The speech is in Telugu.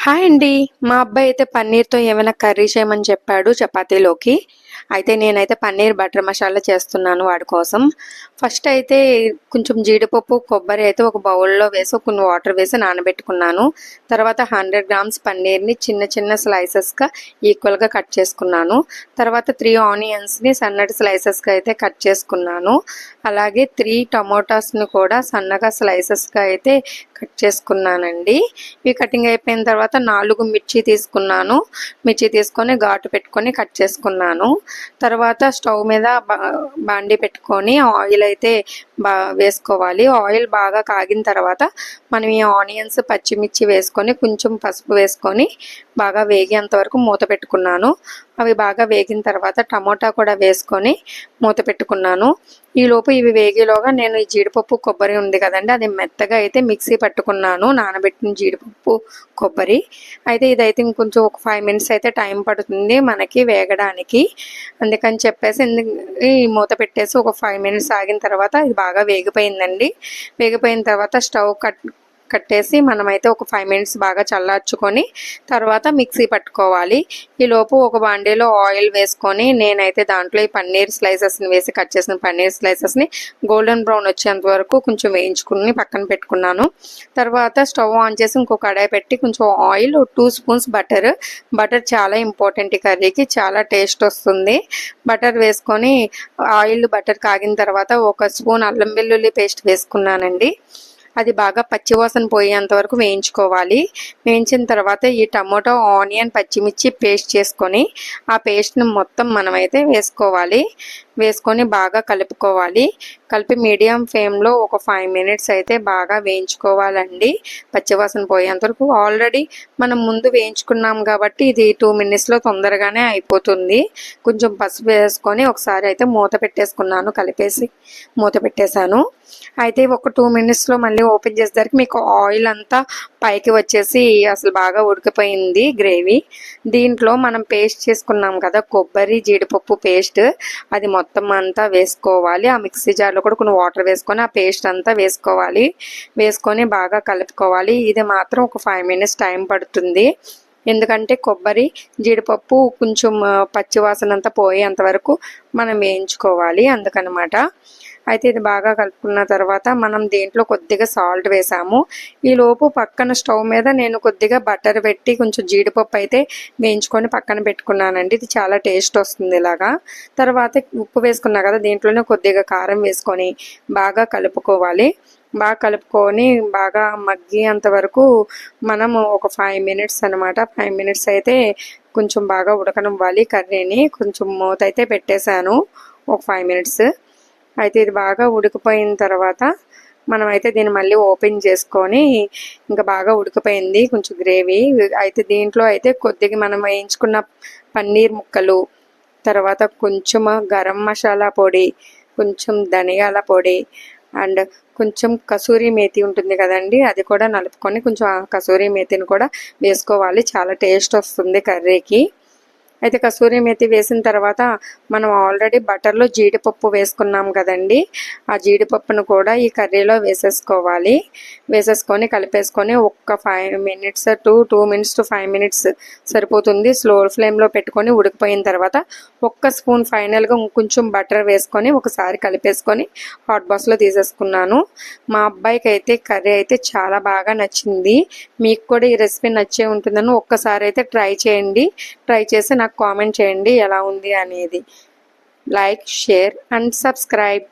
హాయ్ అండి. మా అబ్బాయి అయితే పన్నీర్‌తో ఏమైనా కర్రీ చేయమని చెప్పాడు చపాతీలోకి. అయితే నేనైతే పన్నీర్ బటర్ మసాలా చేస్తున్నాను వాడి కోసం. ఫస్ట్ అయితే కొంచెం జీడిపప్పు, కొబ్బరి అయితే ఒక బౌల్‌లో వేసి కొన్ని వాటర్ వేసి నానబెట్టుకున్నాను. తర్వాత 100 గ్రామ్స్ పన్నీర్‌ని చిన్న చిన్న స్లైసెస్‌గా ఈక్వల్‌గా కట్ చేసుకున్నాను. తర్వాత 3 ఆనియన్స్‌ని సన్నటి స్లైసెస్‌గా అయితే కట్ చేసుకున్నాను. అలాగే 3 టమోటాస్‌ని కూడా సన్నగా స్లైసెస్‌గా అయితే కట్ చేసుకున్నానండి. ఇవి కటింగ్ అయిపోయిన తర్వాత 4 మిర్చి తీసుకున్నాను. మిర్చి తీసుకొని ఘాటు పెట్టుకొని కట్ చేసుకున్నాను. తర్వాత స్టవ్ మీద బాండీ పెట్టుకొని ఆయిల్ అయితే వేసుకోవాలి. ఆయిల్ బాగా కాగిన తర్వాత మనం ఈ ఆనియన్స్, పచ్చిమిర్చి వేసుకొని కొంచెం పసుపు వేసుకొని బాగా వేగేంత వరకు మూత పెట్టుకున్నాను. అవి బాగా వేగిన తర్వాత టమోటా కూడా వేసుకొని మూత పెట్టుకున్నాను. ఈలోపు ఇవి వేగేలోగా నేను ఈ జీడిపప్పు, కొబ్బరి ఉంది కదండి, అది మెత్తగా అయితే మిక్సీ పట్టుకున్నాను. నానబెట్టిన జీడిపప్పు, కొబ్బరి అయితే ఇదైతే ఇంకొంచెం ఒక 5 మినిట్స్ అయితే టైం పడుతుంది మనకి వేగడానికి. అందుకని చెప్పేసి ఈ మూత పెట్టేసి ఒక 5 మినిట్స్ ఆగిన తర్వాత ఇది బాగా వేగిపోయిందండి. వేగిపోయిన తర్వాత స్టవ్ కట్టేసి మనమైతే ఒక 5 మినిట్స్ బాగా చల్లార్చుకొని తర్వాత మిక్సీ పట్టుకోవాలి. ఈలోపు ఒక బాండీలో ఆయిల్ వేసుకొని నేనైతే దాంట్లో ఈ పన్నీర్ స్లైసెస్ని వేసి కట్ చేసిన పన్నీర్ స్లైసెస్ని గోల్డెన్ బ్రౌన్ వచ్చేంత వరకు కొంచెం వేయించుకుని పక్కన పెట్టుకున్నాను. తర్వాత స్టవ్ ఆన్ చేసి ఇంకో కడాయి పెట్టి కొంచెం ఆయిల్, 2 స్పూన్స్ బటర్ చాలా ఇంపార్టెంట్ ఈ కర్రీకి, చాలా టేస్ట్ వస్తుంది. బటర్ వేసుకొని ఆయిల్ బటర్ కాగిన తర్వాత ఒక స్పూన్ అల్లం వెల్లుల్లి పేస్ట్ వేసుకున్నానండి. అది బాగా పచ్చివాసన పోయేంత వరకు వేయించుకోవాలి. వేయించిన తర్వాత ఈ టమోటో, ఆనియన్, పచ్చిమిర్చి పేస్ట్ చేసుకొని ఆ పేస్ట్ని మొత్తం మనమైతే వేసుకోవాలి. వేసుకొని బాగా కలుపుకోవాలి. కలిపి మీడియం ఫ్లేమ్లో ఒక 5 మినిట్స్ అయితే బాగా వేయించుకోవాలండి, పచ్చివాసన పోయేంత వరకు. ఆల్రెడీ మనం ముందు వేయించుకున్నాం కాబట్టి ఇది 2 మినిట్స్లో తొందరగానే అయిపోతుంది. కొంచెం పసుపు వేసుకొని ఒకసారి అయితే మూత పెట్టేసుకున్నాను, కలిపేసి మూత పెట్టేశాను. అయితే ఒక 2 మినిట్స్లో మళ్ళీ ఓపెన్ చేసేసరికి మీకు ఆయిల్ అంతా పైకి వచ్చేసి అసలు బాగా ఉడికిపోయింది గ్రేవీ. దీంట్లో మనం పేస్ట్ చేసుకున్నాం కదా కొబ్బరి, జీడిపప్పు పేస్ట్, అది మొత్తం అంతా వేసుకోవాలి. ఆ మిక్సీ జార్లో కూడా కొన్ని వాటర్ వేసుకొని ఆ పేస్ట్ అంతా వేసుకోవాలి. వేసుకొని బాగా కలుపుకోవాలి. ఇది మాత్రం ఒక 5 మినిట్స్ టైం పడుతుంది. ఎందుకంటే కొబ్బరి, జీడిపప్పు కొంచెం పచ్చివాసన అంతా పోయేంత వరకు మనం వేయించుకోవాలి, అందుకనమాట. అయితే ఇది బాగా కలుపుకున్న తర్వాత మనం దీంట్లో కొద్దిగా సాల్ట్ వేసాము. ఈలోపు పక్కన స్టవ్ మీద నేను కొద్దిగా బటర్ పెట్టి కొంచెం జీడిపప్పు అయితే వేయించుకొని పక్కన పెట్టుకున్నానండి. ఇది చాలా టేస్ట్ వస్తుంది ఇలాగా. తర్వాత ఉప్పు వేసుకున్నా కదా, దీంట్లోనే కొద్దిగా కారం వేసుకొని బాగా కలుపుకోవాలి. బాగా కలుపుకొని బాగా మగ్గేంత వరకు మనము ఒక 5 మినిట్స్ అనమాట. 5 మినిట్స్ అయితే కొంచెం బాగా ఉడకనివ్వాలి కర్రీని. కొంచెం మూత అయితే పెట్టేశాను ఒక 5 మినిట్స్. అయితే ఇది బాగా ఉడికిపోయిన తర్వాత మనమైతే దీన్ని మళ్ళీ ఓపెన్ చేసుకొని ఇంకా బాగా ఉడికిపోయింది కొంచెం గ్రేవీ. అయితే దీంట్లో అయితే కొద్దిగా మనం వేయించుకున్న పన్నీర్ ముక్కలు, తర్వాత కొంచెం గరం మసాలా పొడి, కొంచెం ధనియాల పొడి అండ్ కొంచెం కసూరి మేతి ఉంటుంది కదండి, అది కూడా నలుపుకొని కొంచెం ఆ కసూరి మేతిని కూడా వేసుకోవాలి. చాలా టేస్ట్ వస్తుంది కర్రీకి. అయితే కసూరి మేతి వేసిన తర్వాత మనం ఆల్రెడీ బటర్లో జీడిపప్పు వేసుకున్నాం కదండి, ఆ జీడిపప్పును కూడా ఈ కర్రీలో వేసేసుకోవాలి. వేసేసుకొని కలిపేసుకొని ఒక్క 5 minutes to 2 minutes to 5 minutes సరిపోతుంది. స్లో ఫ్లేమ్లో పెట్టుకొని ఉడికిపోయిన తర్వాత ఒక్క స్పూన్ ఫైనల్గా కొంచెం బటర్ వేసుకొని ఒకసారి కలిపేసుకొని హాట్ బాక్స్లో తీసేసుకున్నాను. మా అబ్బాయికి అయితే కర్రీ అయితే చాలా బాగా నచ్చింది. మీకు కూడా ఈ రెసిపీ నచ్చే ఉంటుందని ఒక్కసారి అయితే ట్రై చేయండి. ట్రై చేసి నాకు కామెంట్ చేయండి ఎలా ఉంది అనేది. Like, share and subscribe.